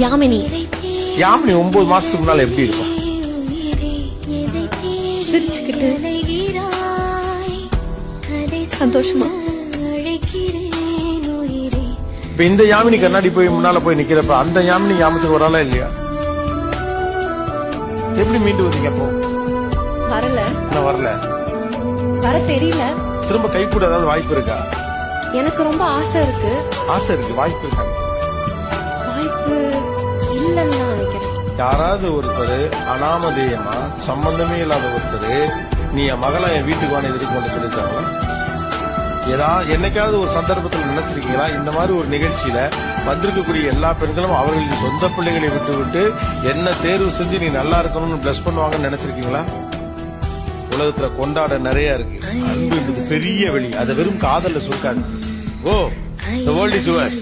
யாமினி. யாமினி 9 மாசத்துக்கு முன்னால எப்படி இருக்கும்? சிரிச்சுக்கிட்டு சந்தோஷமா. இப்ப இந்த யாமினி கண்ணாடி போய் முன்னால போய் நிக்கிறப்ப அந்த யாமினி ஞாபகத்துக்கு வராளா இல்லையா? எப்படி மீண்டு வந்தீங்க அப்போ? வரல. என்ன வரல? வர தெரியல. திரும்ப கை கூட ஏதாவது வாய்ப்பு இருக்கா? எனக்கு ரொம்ப ஆசை இருக்கு. ஆசை இருக்கு, வாய்ப்பு இருக்கா? வாய்ப்பு இல்லன்னு நான் நினைக்கிறேன். யாராவது ஒருத்தர் அனாமதேயமா சம்பந்தமே இல்லாத ஒருத்தர் நீ என் மகளை என் வீட்டுக்கு வாங்க எதிர்க்கு கொண்டு சொல்லிருக்காங்களா? என்னைக்காவது ஒரு சந்தர்ப்பத்தில் நினைச்சிருக்கீங்களா இந்த மாதிரி ஒரு நிகழ்ச்சியில வந்திருக்கக்கூடிய எல்லா பெண்களும் அவர்களுக்கு சொந்த பிள்ளைகளை விட்டு விட்டு என்ன தேர்வு செஞ்சு நீ நல்லா இருக்கணும்னு பிளஸ் பண்ணுவாங்கன்னு நினைச்சிருக்கீங்களா? உலகத்துல கொண்டாட நிறைய இருக்கு. அன்பு என்பது பெரிய வெளி, அதை வெறும் காதல்ல சுருக்காது. ஓ, the world is yours.